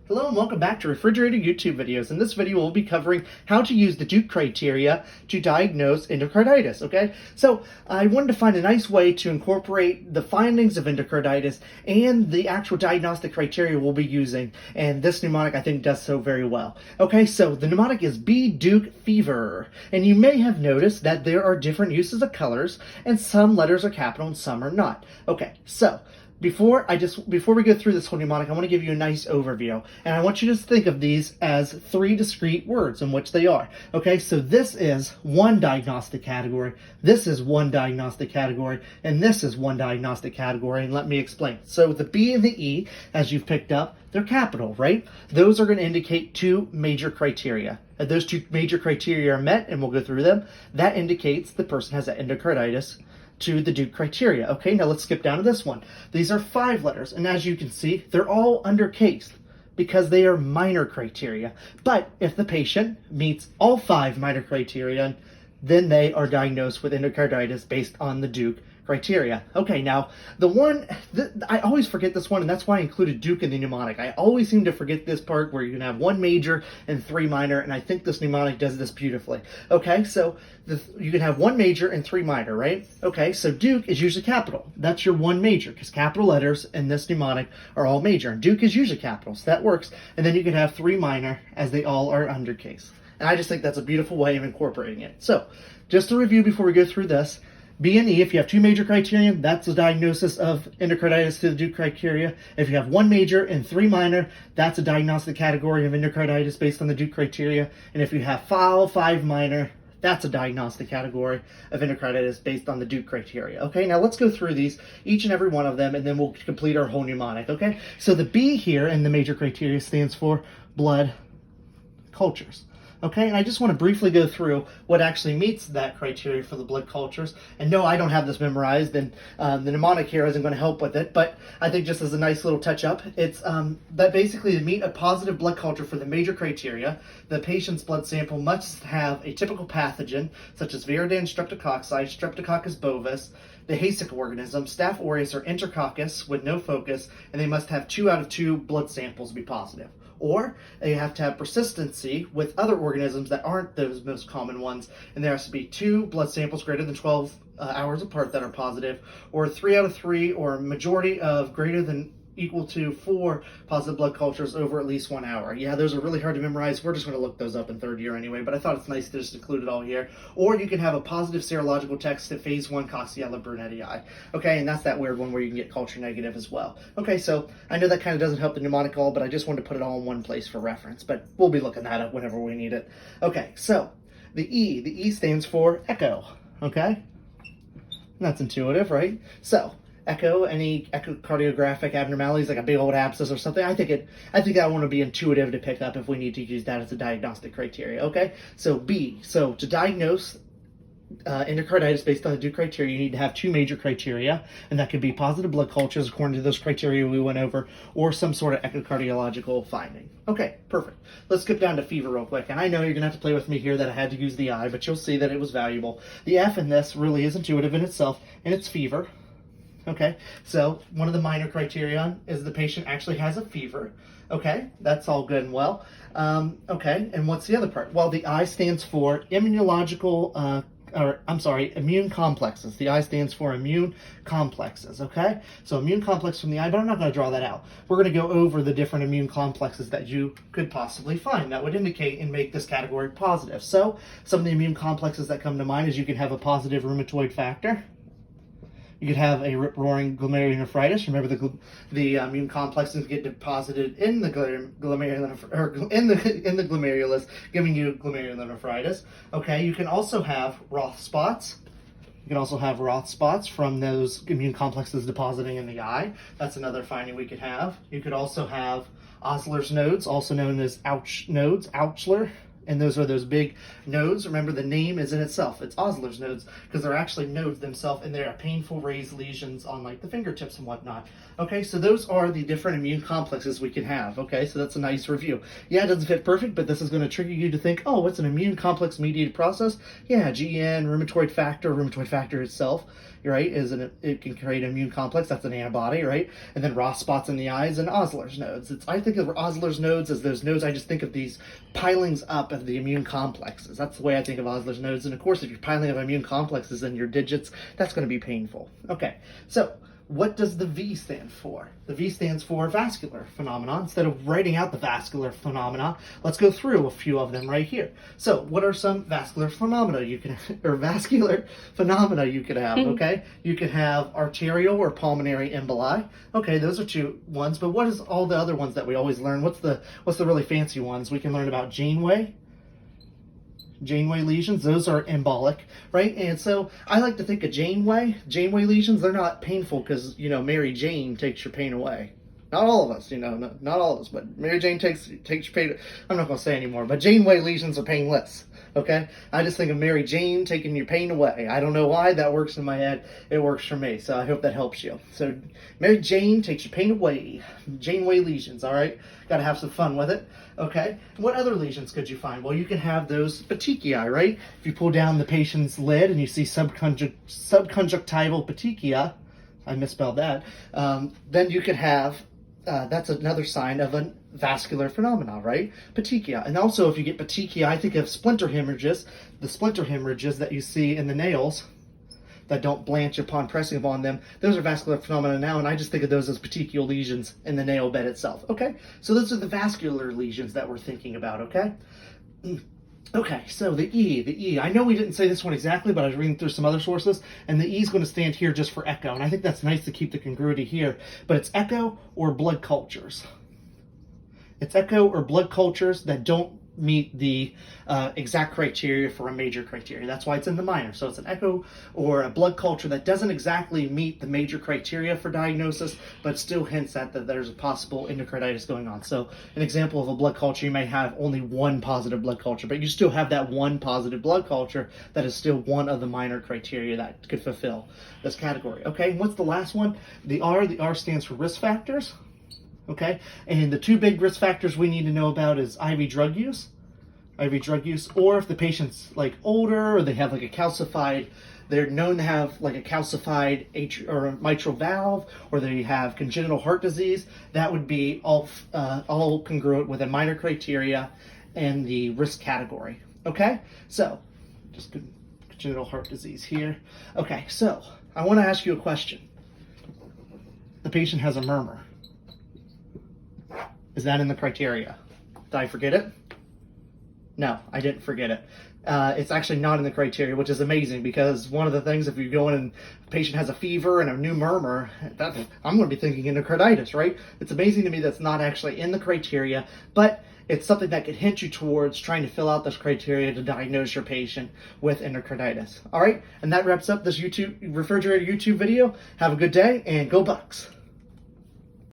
Hello and welcome back to Refrigerator YouTube videos. In this video, we'll be covering how to use the Duke criteria to diagnose endocarditis, okay? So I wanted to find a nice way to incorporate the findings of endocarditis and the actual diagnostic criteria we'll be using, and this mnemonic I think does so very well. Okay, so the mnemonic is B. Duke fever, and you may have noticed that there are different uses of colors, and some letters are capital and some are not. Okay, so before we go through this whole mnemonic, I want to give you a nice overview, and I want you to think of these as three discrete words in which they are. Okay, so this is one diagnostic category, this is one diagnostic category, and this is one diagnostic category, and let me explain. So the B and the E, as you've picked up, they're capital, right? Those are going to indicate two major criteria. If those two major criteria are met, and we'll go through them, that indicates the person has endocarditis to the Duke criteria. Okay, now let's skip down to this one. These are 5 letters, and as you can see, they're all undercased because they are minor criteria. But if the patient meets all 5 minor criteria, then they are diagnosed with endocarditis based on the Duke criteria. Okay, now I always forget this one, and that's why I included Duke in the mnemonic. I always seem to forget this part where you can have 1 major and 3 minor, and I think this mnemonic does this beautifully. Okay, so you can have 1 major and 3 minor, right? Okay, so Duke is usually capital. That's your 1 major, because capital letters in this mnemonic are all major, and Duke is usually capital, so that works. And then you can have 3 minor, as they all are undercase. And I just think that's a beautiful way of incorporating it. So, just to review before we go through this, B and E, if you have 2 major criteria, that's the diagnosis of endocarditis to the Duke criteria. If you have 1 major and 3 minor, that's a diagnostic category of endocarditis based on the Duke criteria. And if you have 5 minor, that's a diagnostic category of endocarditis based on the Duke criteria. Okay, now let's go through these, each and every one of them, and then we'll complete our whole mnemonic, okay? So the B here in the major criteria stands for blood cultures. Okay, and I just want to briefly go through what actually meets that criteria for the blood cultures. And no, I don't have this memorized, and the mnemonic here isn't going to help with it, but I think just as a nice little touch-up, it's that basically to meet a positive blood culture for the major criteria, the patient's blood sample must have a typical pathogen, such as Viridans streptococci, Streptococcus bovis, the Haysick organism, Staph aureus, or Enterococcus with no focus, and they must have 2 out of 2 blood samples be positive. Or they have to have persistency with other organisms that aren't those most common ones, and there has to be 2 blood samples greater than 12 hours apart that are positive, or 3 out of 3, or a majority of greater than equal to 4 positive blood cultures over at least 1 hour. Yeah, those are really hard to memorize. We're just going to look those up in 3rd year anyway, but I thought it's nice to just include it all here. Or you can have a positive serological test at phase 1 Coxiella burnetii. Okay, and that's that weird one where you can get culture negative as well. Okay, so I know that kind of doesn't help the mnemonic all, but I just wanted to put it all in one place for reference, but we'll be looking that up whenever we need it. Okay, so the E stands for echo, okay? That's intuitive, right? So echo, any echocardiographic abnormalities like a big old abscess or something, I think that one would be intuitive to pick up if we need to use that as a diagnostic criteria, okay? So B, so to diagnose endocarditis based on the Duke criteria, you need to have 2 major criteria, and that could be positive blood cultures according to those criteria we went over, or some sort of echocardiological finding. Okay, perfect. Let's skip down to fever real quick, and I know you're going to have to play with me here that I had to use the I, but you'll see that it was valuable. The F in this really is intuitive in itself, and it's fever. Okay, so one of the minor criteria is the patient actually has a fever. Okay, that's all good and well. Okay, and what's the other part? Well, the I stands for immune complexes. The I stands for immune complexes, okay? So immune complex from the I, but I'm not going to draw that out. We're going to go over the different immune complexes that you could possibly find that would indicate and make this category positive. So some of the immune complexes that come to mind is you can have a positive rheumatoid factor. You could have a rip-roaring glomerulonephritis. Remember, the immune complexes get deposited in the glomerulus, giving you glomerulonephritis. Okay, you can also have Roth spots. You can also have Roth spots from those immune complexes depositing in the eye. That's another finding we could have. You could also have Osler's nodes, also known as Ouch nodes, Ouchler. And those are those big nodes. Remember, the name is in itself. It's Osler's nodes because they're actually nodes themselves, and they're painful raised lesions on like the fingertips and whatnot. Okay, so those are the different immune complexes we can have. Okay, so that's a nice review. Yeah, it doesn't fit perfect, but this is going to trigger you to think, oh, what's an immune complex mediated process? Yeah, GN, rheumatoid factor itself. right? It can create an immune complex, that's an antibody, right? And then Ross spots in the eyes and Osler's nodes. I think of Osler's nodes as those nodes, I just think of these pilings up of the immune complexes. That's the way I think of Osler's nodes. And of course, if you're piling up immune complexes in your digits, that's going to be painful. Okay, so what does the V stand for? The V stands for vascular phenomena. Instead of writing out the vascular phenomena, let's go through a few of them right here. So what are some vascular phenomena you can, or vascular phenomena you could have, okay? You could have arterial or pulmonary emboli. Okay, those are two ones, but what is all the other ones that we always learn? What's the really fancy ones? We can learn about Janeway lesions, those are embolic, right? And so I like to think of Janeway lesions, they're not painful because, Mary Jane takes your pain away. Not all of us, not all of us, but Mary Jane takes your pain. I'm not going to say anymore, but Janeway lesions are painless, okay? I just think of Mary Jane taking your pain away. I don't know why that works in my head. It works for me, so I hope that helps you. So Mary Jane takes your pain away. Janeway lesions, all right? Got to have some fun with it, okay? What other lesions could you find? Well, you can have those petechiae, right? If you pull down the patient's lid and you see subconjunctival petechia, I misspelled that, then you could have that's another sign of a vascular phenomena, right? Petechia. And also, if you get petechia, I think of splinter hemorrhages, the splinter hemorrhages that you see in the nails that don't blanch upon pressing upon them. Those are vascular phenomena now, and I just think of those as petechial lesions in the nail bed itself, okay? So those are the vascular lesions that we're thinking about, okay? Okay, so the E. I know we didn't say this one exactly, but I was reading through some other sources, and the E is going to stand here just for echo, and I think that's nice to keep the congruity here, but it's echo or blood cultures. It's echo or blood cultures that don't meet the exact criteria for a major criteria. That's why it's in the minor. So it's an echo or a blood culture that doesn't exactly meet the major criteria for diagnosis, but still hints at that there's a possible endocarditis going on. So an example of a blood culture, you may have only one positive blood culture, but you still have that one positive blood culture that is still one of the minor criteria that could fulfill this category. Okay, and what's the last one? The R stands for risk factors. Okay, and the two big risk factors we need to know about is IV drug use, or if the patient's like older or they have like a calcified, they're known to have like a calcified mitral valve, or they have congenital heart disease, that would be all congruent with a minor criteria and the risk category. Okay, so just congenital heart disease here. Okay, so I want to ask you a question. The patient has a murmur. Is that in the criteria? Did I forget it? No, I didn't forget it. It's actually not in the criteria, which is amazing, because one of the things, if you go in and a patient has a fever and a new murmur, I'm going to be thinking endocarditis, right? It's amazing to me that's not actually in the criteria, but it's something that could hint you towards trying to fill out this criteria to diagnose your patient with endocarditis. All right, and that wraps up this refrigerator YouTube video. Have a good day, and go Bucks.